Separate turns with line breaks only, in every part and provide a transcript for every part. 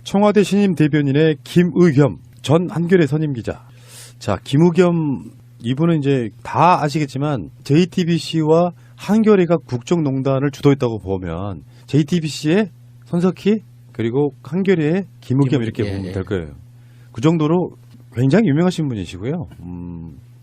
청와대 신임 대변인의 김의겸 전 한겨레 선임 기자. 자, 김의겸 이분은 이제 다 아시겠지만 JTBC와 한겨레가 국정농단을 주도했다고 보면 JTBC의 손석희 그리고 한겨레의 김의겸 이렇게 보면 될 거예요. 그 정도로 굉장히 유명하신 분이시고요.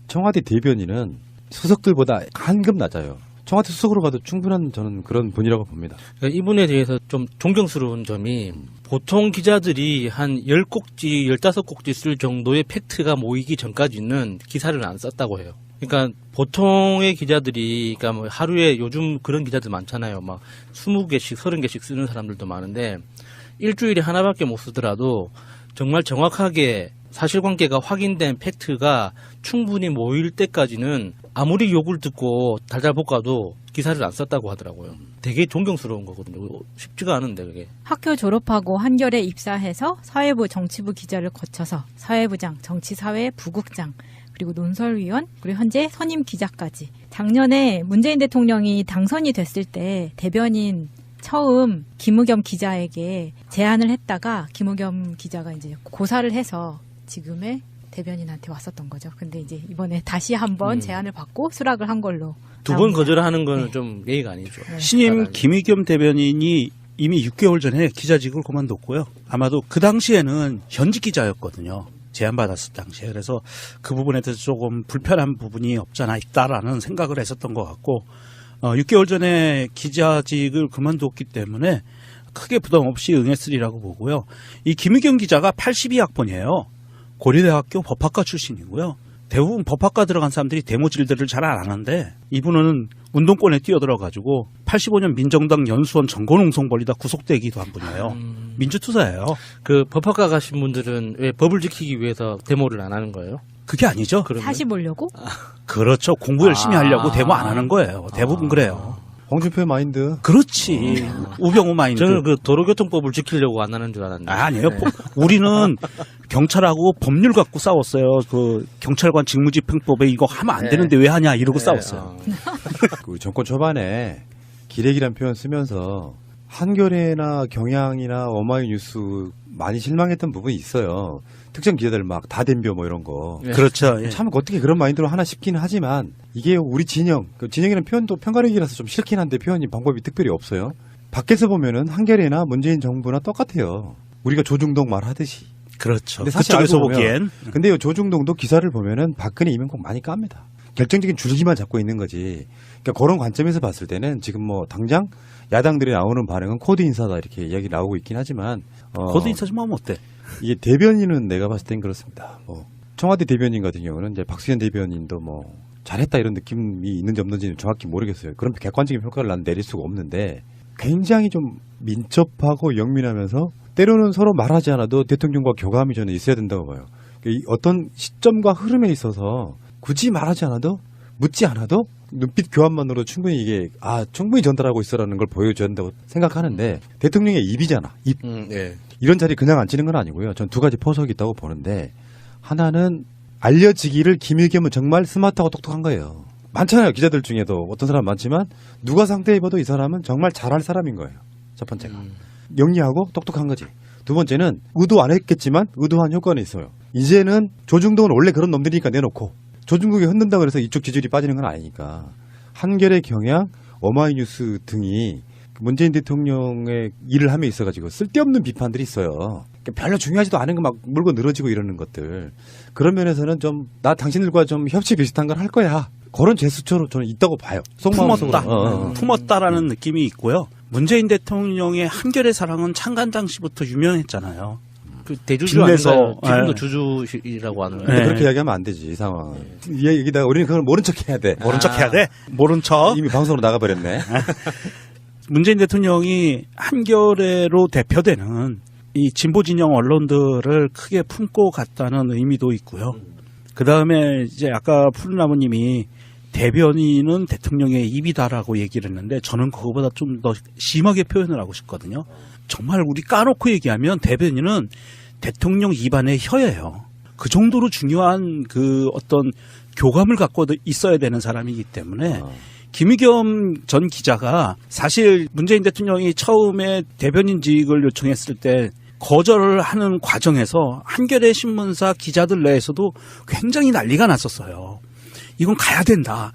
청와대 대변인은 수석들보다 한급 낮아요. 청와대 수석으로 가도 충분한 저는 그런 분이라고 봅니다.
이분에 대해서 좀 존경스러운 점이 보통 기자들이 한 10꼭지, 15꼭지 쓸 정도의 팩트가 모이기 전까지는 기사를 안 썼다고 해요. 그러니까 보통의 기자들이 그러니까 뭐 하루에 요즘 그런 기자들 많잖아요. 막 20개씩, 30개씩 쓰는 사람들도 많은데 일주일에 하나밖에 못 쓰더라도 정말 정확하게 사실관계가 확인된 팩트가 충분히 모일 때까지는 아무리 욕을 듣고 달달 볶아도 기사를 안 썼다고 하더라고요. 되게 존경스러운 거거든요. 쉽지가 않은데 그게.
학교 졸업하고 한겨레 입사해서 사회부 정치부 기자를 거쳐서 사회부장, 정치사회 부국장, 그리고 논설위원, 그리고 현재 선임 기자까지. 작년에 문재인 대통령이 당선이 됐을 때 대변인 처음 김의겸 기자에게 제안을 했다가 김의겸 기자가 이제 고사를 해서 지금의 대변인한테 왔었던 거죠. 근데 이제 이번에 다시 한번 제안을 받고 수락을 한 걸로.
두 번 거절하는 거는 좀 예의가 아니죠.
신임 김의겸 대변인이 이미 6개월 전에 기자직을 그만뒀고요. 아마도 그 당시에는 현직 기자였거든요. 제안받았을 당시에. 그래서 그 부분에 대해서 조금 불편한 부분이 없잖아 있다라는 생각을 했었던 것 같고 6개월 전에 기자직을 그만뒀기 때문에 크게 부담 없이 응했으리라고 보고요. 이 김의겸 기자가 82학번이에요. 고려대학교 법학과 출신이고요. 대부분 법학과 들어간 사람들이 데모질들을 잘 안 하는데 이분은 운동권에 뛰어들어가지고 85년 민정당 연수원 전권농성 벌이다 구속되기도 한 분이에요. 민주투사예요.
그 법학과 가신 분들은 왜 법을 지키기 위해서 데모를 안 하는 거예요?
그게 아니죠.
사시 보려고?
그렇죠. 공부 열심히 하려고 데모 안 하는 거예요. 대부분 그래요.
홍준표의 마인드.
그렇지. 우병우 마인드.
저는 그 도로교통법을 지키려고 안 하는 줄 알았는데.
아니에요. 우리는 경찰하고 법률 갖고 싸웠어요. 그 경찰관 직무집행법에 이거 하면 안 되는데 왜 하냐 이러고 싸웠어요.
그 정권 초반에 기레기란 표현 쓰면서 한겨레나 경향이나 어마이뉴스 많이 실망했던 부분이 있어요. 특정 기자들 막 다 덤벼 뭐 이런 거.
그렇죠. 예.
참 어떻게 그런 마인드로 하나 싶기는 하지만 이게 우리 진영, 그 진영이라는 표현도 편가르기라서 좀 싫긴 한데 표현이 방법이 특별히 없어요. 밖에서 보면은 한겨레나 문재인 정부나 똑같아요. 우리가 조중동 말하듯이.
그렇죠.
근데 사실
그쪽에서
알고
보기엔.
근데 요 조중동도 기사를 보면은 박근혜 이명박 많이 깝니다. 결정적인 줄기만 잡고 있는 거지. 그러니까 그런 관점에서 봤을 때는 지금 뭐 당장 야당들이 나오는 반응은 코드 인사다 이렇게 이야기 나오고 있긴 하지만
코드 인사 좀 하면 어때?
이게 대변인은 내가 봤을 땐 그렇습니다. 뭐 청와대 대변인 같은 경우는 이제 박수현 대변인도 뭐 잘했다 이런 느낌이 있는지 없는지는 정확히 모르겠어요. 그런 객관적인 평가를 난 내릴 수가 없는데 굉장히 좀 민첩하고 영민하면서 때로는 서로 말하지 않아도 대통령과 교감이 저는 있어야 된다고 봐요. 어떤 시점과 흐름에 있어서 굳이 말하지 않아도 묻지 않아도 눈빛 교환만으로 충분히 이게 충분히 전달하고 있어라는 걸 보여줘야 된다고 생각하는데 대통령의 입이잖아. 입.
예.
이런 자리 그냥 앉히는 건 아니고요. 전 두 가지 포석이 있다고 보는데 하나는 알려지기를 김의겸은 정말 스마트하고 똑똑한 거예요. 많잖아요. 기자들 중에도 어떤 사람 많지만 누가 상대해봐도 이 사람은 정말 잘할 사람인 거예요. 첫 번째가. 영리하고 똑똑한 거지. 두 번째는 의도 안 했겠지만 의도한 효과는 있어요. 이제는 조중동은 원래 그런 놈들이니까 내놓고 조중동이 흔든다고 해서 이쪽 지지율이 빠지는 건 아니니까 한겨레 경향 어마이뉴스 등이 문재인 대통령의 일을 함에 있어가지고 쓸데없는 비판들이 있어요. 별로 중요하지도 않은 거 막 물고 늘어지고 이러는 것들. 그런 면에서는 좀 나 당신들과 좀 협치 비슷한 걸 할 거야. 그런 제스처로 저는 있다고 봐요.
품었다. 품었다라는 느낌이 있고요. 문재인 대통령의 한겨레 사랑은 창간당 시부터 유명했잖아요.
그 대주주 아닌가요? 지금도 주주이라고 하는 거예요.
그렇게 이야기하면 안 되지, 이 상황. 여기다가 우리는 그걸 모른 척 해야 돼.
모른 척 해야 돼? 모른 척?
이미 방송으로 나가버렸네.
문재인 대통령이 한겨레로 대표되는 이 진보 진영 언론들을 크게 품고 갔다는 의미도 있고요. 그 다음에 이제 아까 푸른나무님이 대변인은 대통령의 입이다라고 얘기를 했는데 저는 그거보다 좀 더 심하게 표현을 하고 싶거든요. 정말 우리 까놓고 얘기하면 대변인은 대통령 입안의 혀예요. 그 정도로 중요한 그 어떤 교감을 갖고 있어야 되는 사람이기 때문에 김의겸 전 기자가 사실 문재인 대통령이 처음에 대변인직을 요청했을 때 거절을 하는 과정에서 한겨레 신문사 기자들 내에서도 굉장히 난리가 났었어요. 이건 가야 된다.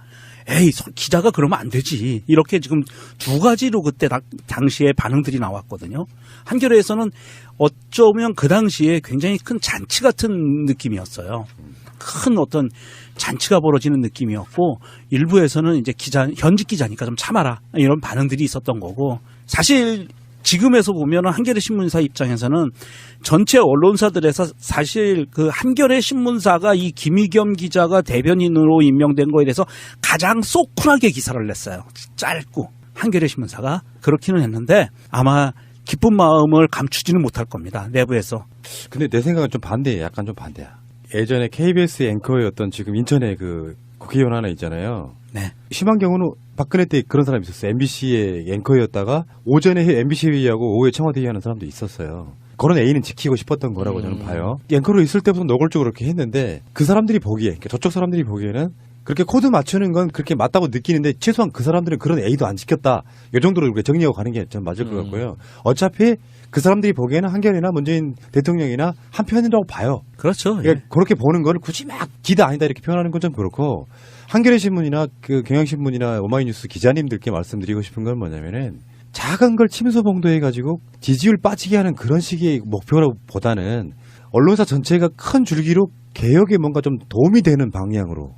에이, 기자가 그러면 안 되지. 이렇게 지금 두 가지로 그때 당시에 반응들이 나왔거든요. 한겨레에서는 어쩌면 그 당시에 굉장히 큰 잔치 같은 느낌이었어요. 큰 어떤 잔치가 벌어지는 느낌이었고, 일부에서는 이제 현직 기자니까 좀 참아라, 이런 반응들이 있었던 거고, 사실 지금에서 보면 한겨레 신문사 입장에서는 전체 언론사들에서 사실 그 한겨레 신문사가 이 김의겸 기자가 대변인으로 임명된 거에 대해서 가장 쏙 쿨하게 기사를 냈어요. 짧고. 한겨레 신문사가 그렇기는 했는데 아마 기쁜 마음을 감추지는 못할 겁니다. 내부에서.
근데 내 생각은 좀 반대야. 약간 좀 반대야. 예전에 KBS 앵커였던 지금 인천에 그 국회의원 하나 있잖아요.
네.
심한 경우는 박근혜 때 그런 사람이 있었어요. MBC의 앵커였다가 오전에 MBC 회의하고 오후에 청와대 회의하는 사람도 있었어요. 그런 A는 지키고 싶었던 거라고 저는 봐요. 앵커로 있을 때부터 노골적으로 그렇게 했는데 그 사람들이 보기에, 그러니까 저쪽 사람들이 보기에는 그렇게 코드 맞추는 건 그렇게 맞다고 느끼는데 최소한 그 사람들은 그런 A도 안 지켰다. 이 정도로 우리가 정리하고 가는 게 좀 맞을 것 같고요. 어차피 그 사람들이 보기에는 한겨레나 문재인 대통령이나 한 편이라고 봐요.
그렇죠.
그러니까
예.
그렇게 보는 거를 굳이 막 기다 아니다 이렇게 표현하는 건 좀 그렇고, 한겨레 신문이나 그 경향신문이나 오마이뉴스 기자님들께 말씀드리고 싶은 건 뭐냐면은 작은 걸 침소봉도해 가지고 지지율 빠지게 하는 그런 식의 목표보다는 언론사 전체가 큰 줄기로 개혁에 뭔가 좀 도움이 되는 방향으로,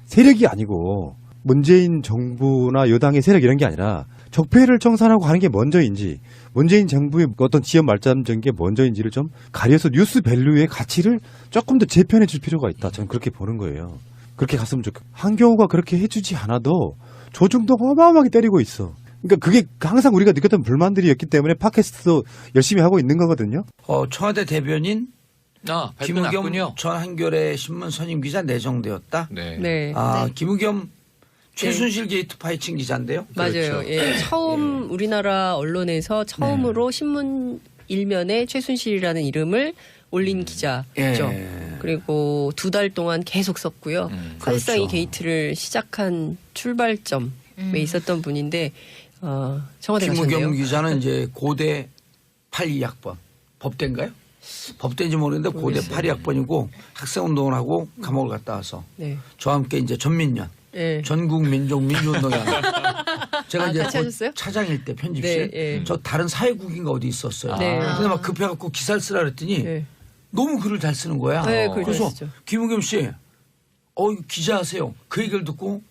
세력이 아니고 문재인 정부나 여당의 세력 이런 게 아니라 적폐를 청산하고 하는 게 먼저인지, 문재인 정부의 어떤 지연 말단적인 게 먼저인지를 좀 가려서 뉴스 밸류의 가치를 조금 더 재편해 줄 필요가 있다. 저는 그렇게 보는 거예요. 그렇게 갔으면 좋겠고, 한겨우가 그렇게 해주지 않아도 조중동 어마어마하게 때리고 있어. 그러니까 그게 항상 우리가 느꼈던 불만들이었기 때문에 팟캐스트도 열심히 하고 있는 거거든요.
청와대 대변인 김의겸
김의겸
전 한겨레 신문 선임 기자 내정되었다.
네.
네.
김의겸 최순실 게이트 파헤친 기자인데요.
맞아요.
그렇죠.
예. 처음 우리나라 언론에서 처음으로 신문 일면에 최순실이라는 이름을 올린 기자죠.
예.
그리고 2달 동안 계속 썼고요. 사실상
그렇죠.
이 게이트를 시작한 출발점에 있었던 분인데 청와대
김의겸
가셨네요.
기자는 이제 고대 82학번 법대인가요? 법대인지 모르겠는데 고대
모르겠어요.
82학번이고 학생운동을 하고 감옥을 갔다 와서
네.
저와 함께 이제 전민련
예.
전국 민족 민주운동에 제가 이제
같이 하셨어요?
차장일 때 편집실
네, 예.
저 다른 사회국인가 어디 있었어요.
네.
근데 막 급해갖고 기사를 쓰라 그랬더니
네.
너무 글을 잘 쓰는 거야.
네, 글
그래서
잘 쓰죠.
김의겸 씨, 기자하세요. 그 얘기를 듣고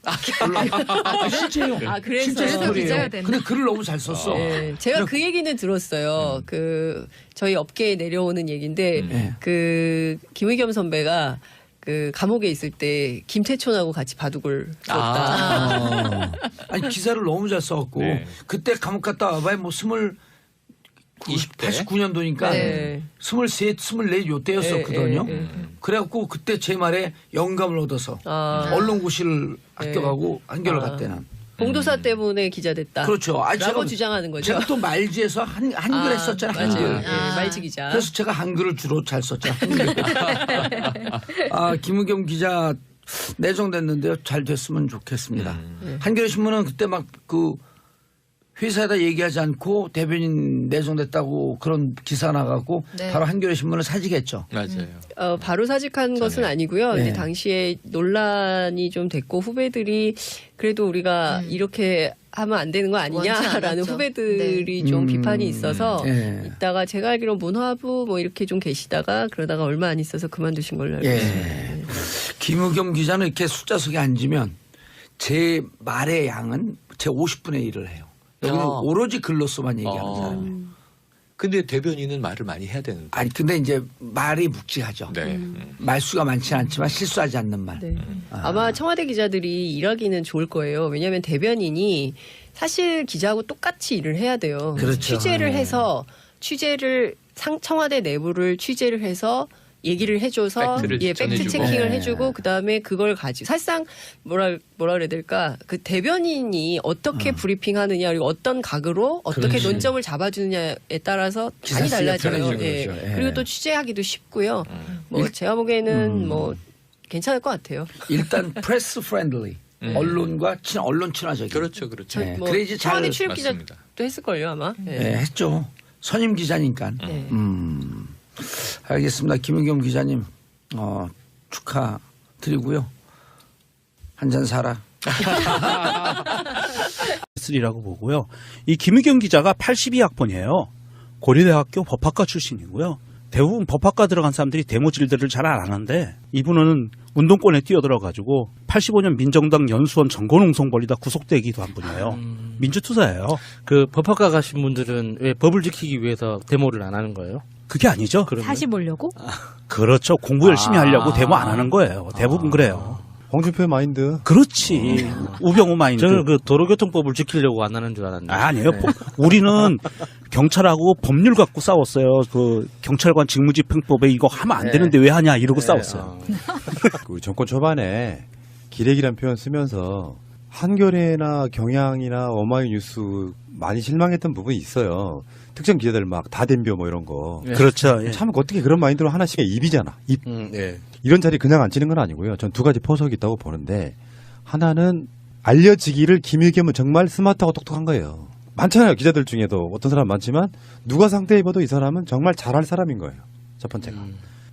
실제요.
그래서
진짜
그래서
스토리예요.
기자가 됐나?
근데 글을 너무 잘 썼어.
예, 제가 그 얘기는 들었어요. 그 저희 업계에 내려오는 얘기인데
네.
그 김의겸 선배가 그 감옥에 있을 때 김태촌하고 같이 바둑을 뒀다.
아니 기사를 너무 잘 써갖고
네.
그때 감옥 갔다 와봐야 뭐
20대?
89년도니까
네.
23, 24 요때였었거든요.
예, 예, 예.
그래갖고 그때 제 말에 영감을 얻어서
아.
언론고시를 합격하고 한겨레 갔대는.
봉도사 때문에 기자 됐다.
그렇죠.
라고 주장하는 거죠.
제가 또 말지에서 한글 했었잖아요.
맞아요.
한글.
예, 말지 기자.
그래서 제가 한글을 주로 잘 썼죠. 한글. 김의겸 기자 내정됐는데요. 잘 됐으면 좋겠습니다. 한겨레 신문은 그때 막 그 회사에다 얘기하지 않고 대변인 내정됐다고 그런 기사 나가고
네.
바로 한겨레 신문을 사직했죠.
맞아요.
바로 사직한 것은 아니고요.
네.
이제 당시에 논란이 좀 됐고 후배들이 그래도 우리가 이렇게 하면 안 되는 거
원치
아니냐라는
않았죠.
후배들이 좀 비판이 있어서
예.
이따가 제가 알기로 문화부 뭐 이렇게 좀 계시다가 그러다가 얼마 안 있어서 그만두신 걸로 알고 있습니다.
예. 김의겸 기자는 이렇게 숫자석에 앉으면 제 말의 양은 제 50분의 1을 해요. 여기는 오로지 글로서만 얘기하는 사람이에요.
근데 대변인은 말을 많이 해야 되는데.
아니 근데 이제 말이 묵직하죠.
네.
말수가 많지는 않지만 실수하지 않는 말.
네. 아마 청와대 기자들이 일하기는 좋을 거예요. 왜냐하면 대변인이 사실 기자하고 똑같이 일을 해야 돼요.
그렇죠.
취재를 해서 청와대 내부를 취재를 해서 얘기를 해줘서
팩트를
팩트
전해주고.
체킹을
네.
해주고 그 다음에 그걸 가지고 사실상 뭐라 그래야 될까 그 대변인이 어떻게 브리핑하느냐 그리고 어떤 각으로 어떻게
그렇지.
논점을 잡아주느냐에 따라서
기사
많이
쓰기가
달라져요.
편해지고
예.
그렇죠. 예.
그리고 또 취재하기도 쉽고요. 뭐 제가 보기에는 뭐 괜찮을 것 같아요.
일단 프레스 프렌들리. 언론과 언론 친화적인.
그렇죠, 그렇죠.
네.
뭐
그래야지 잘
청와대 출입
맞습니다.
기자도 했을걸요 아마. 예.
네, 했죠. 선임 기자니까.
네.
알겠습니다. 김은겸 기자님 축하드리고요. 한 잔 사라.
쓰리라고 보고요. 이 김의겸 기자가 82학번이에요. 고려대학교 법학과 출신이고요. 대부분 법학과 들어간 사람들이 데모질들을 잘 안 하는데 이분은 운동권에 뛰어들어가지고 85년 민정당 연수원 정권농성 벌리다 구속되기도 한 분이에요. 민주투사예요.
그 법학과 가신 분들은 왜 법을 지키기 위해서 데모를 안 하는 거예요?
그게 아니죠.
그러면?
사시 보려고?
그렇죠. 공부 열심히 하려고 데모 안 하는 거예요. 대부분 그래요.
홍준표의 마인드.
그렇지. 우병우 마인드.
저는 그 도로교통법을 지키려고 안 하는 줄 알았는데.
아니에요.
네.
우리는 경찰하고 법률 갖고 싸웠어요. 그 경찰관 직무집행법에 이거 하면 안 되는데 왜 하냐 이러고 싸웠어요.
그 정권 초반에 기레기란 표현 쓰면서 한겨레나 경향이나 오마이뉴스 많이 실망했던 부분이 있어요. 특정 기자들 막 다댐벼 뭐 이런 거.
네.
그렇죠. 예.
참 어떻게 그런 마인드로 하나씩 입이잖아. 입.
네.
이런 자리 그냥 앉히는 건 아니고요. 전 두 가지 포석이 있다고 보는데 하나는 알려지기를 김의겸은 정말 스마트하고 똑똑한 거예요. 많잖아요. 기자들 중에도 어떤 사람 많지만 누가 상대해봐도 이 사람은 정말 잘할 사람인 거예요. 첫 번째가.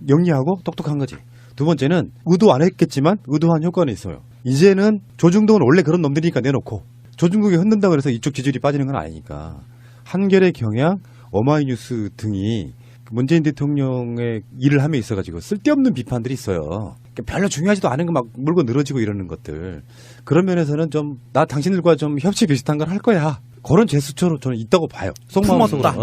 영리하고 똑똑한 거지. 두 번째는 의도 안 했겠지만 의도한 효과는 있어요. 이제는 조중동은 원래 그런 놈들이니까 내놓고 조중동이 흔든다고 해서 이쪽 지지율이 빠지는 건 아니니까 한겨레 경향 오마이뉴스 등이 문재인 대통령의 일을 함에 있어가지고 쓸데없는 비판들이 있어요. 별로 중요하지도 않은 거 막 물고 늘어지고 이러는 것들. 그런 면에서는 좀 나 당신들과 좀 협치 비슷한 걸 할 거야. 그런 제스처로 저는 있다고 봐요.
품었다.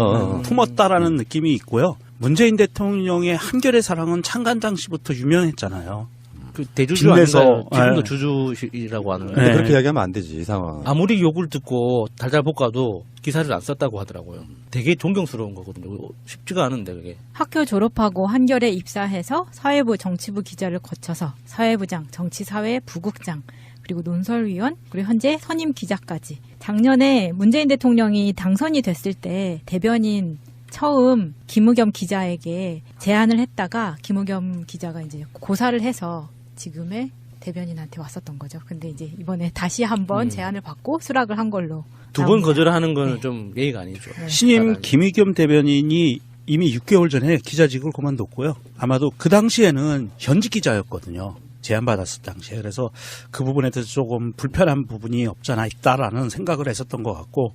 품었다라는 느낌이 있고요. 문재인 대통령의 한겨레 사랑은 창간 당시부터 유명했잖아요.
그 대주주
빚내서,
아닌가요? 지금도
예.
주주이라고 하는
근데
거예요.
네.
그렇게 이야기하면 안 되지, 이 상황.
아무리 욕을 듣고 달달 볶아도 기사를 안 썼다고 하더라고요. 되게 존경스러운 거거든요. 쉽지가 않은데 그게.
학교 졸업하고 한겨레 입사해서 사회부 정치부 기자를 거쳐서 사회부장, 정치사회 부국장, 그리고 논설위원, 그리고 현재 선임 기자까지. 작년에 문재인 대통령이 당선이 됐을 때 대변인 처음 김의겸 기자에게 제안을 했다가 김의겸 기자가 이제 고사를 해서 지금의 대변인한테 왔었던 거죠. 근데 이제 이번에 다시 한번 제안을 받고 수락을 한 걸로.
두 번
나옵니다.
거절하는 거는
네.
좀 예의가 아니죠.
신임 김의겸 대변인이 이미 6개월 전에 기자직을 그만뒀고요. 아마도 그 당시에는 현직 기자였거든요. 제안받았을 당시에. 그래서 그 부분에 대해서 조금 불편한 부분이 없잖아 있다라는 생각을 했었던 것 같고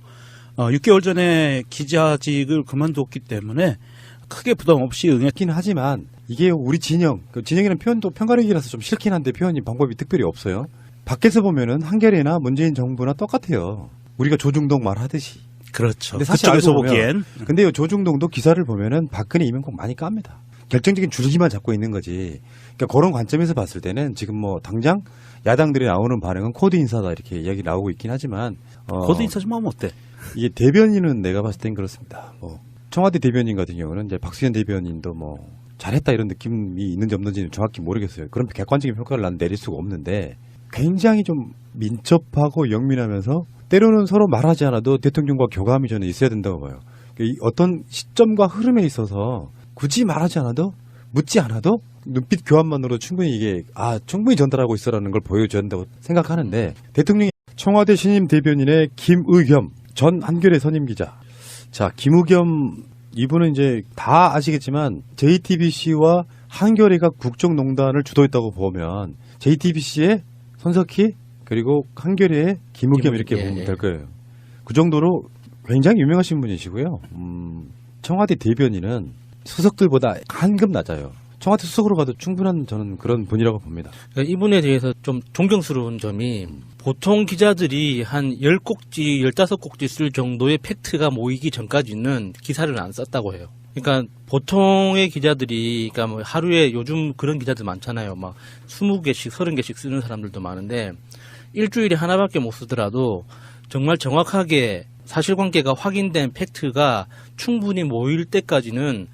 6개월 전에 기자직을 그만뒀기 때문에 크게 부담 없이
있긴 하지만 이게 우리 진영, 그 진영이라는 표현도 편가르기라서 좀 싫긴 한데 표현이 방법이 특별히 없어요. 밖에서 보면은 한겨레나 문재인 정부나 똑같아요. 우리가 조중동 말하듯이.
그렇죠.
근데 사실
그쪽에서
알고 보면,
보기엔
근데 이 조중동도 기사를 보면은 박근혜 이명박 많이 깝니다. 결정적인 줄기만 잡고 있는 거지. 그러니까 그런 관점에서 봤을 때는 지금 뭐 당장 야당들이 나오는 반응은 코드 인사다 이렇게 이야기 나오고 있긴 하지만
코드 인사 좀 하면 어때?
이게 대변인은 내가 봤을 땐 그렇습니다. 뭐 청와대 대변인 같은 경우는 이제 박수현 대변인도 뭐 잘했다 이런 느낌이 있는지 없는지는 정확히 모르겠어요. 그런 객관적인 평가를 난 내릴 수가 없는데 굉장히 좀 민첩하고 영민하면서 때로는 서로 말하지 않아도 대통령과 교감이 저는 있어야 된다고 봐요. 이 어떤 시점과 흐름에 있어서 굳이 말하지 않아도 묻지 않아도 눈빛 교환만으로 충분히 이게 충분히 전달하고 있어라는 걸 보여줘야 된다고 생각하는데 대통령이 청와대 신임 대변인의 김의겸 전 한겨레 선임 기자. 자, 김의겸 이분은 이제 다 아시겠지만 JTBC와 한겨레가 국정농단을 주도했다고 보면 JTBC의 손석희 그리고 한겨레의 김의겸 이렇게
예,
보면
예.
될 거예요. 그 정도로 굉장히 유명하신 분이시고요. 청와대 대변인은 수석들보다 한급 낮아요. 청와대 수석으로 가도 충분한 저는 그런 분이라고 봅니다.
그러니까 이분에 대해서 좀 존경스러운 점이 보통 기자들이 한 10꼭지, 15꼭지 쓸 정도의 팩트가 모이기 전까지는 기사를 안 썼다고 해요. 그러니까 보통의 기자들이 그러니까 뭐 하루에 요즘 그런 기자들 많잖아요. 막 20개씩, 30개씩 쓰는 사람들도 많은데 일주일에 하나밖에 못 쓰더라도 정말 정확하게 사실관계가 확인된 팩트가 충분히 모일 때까지는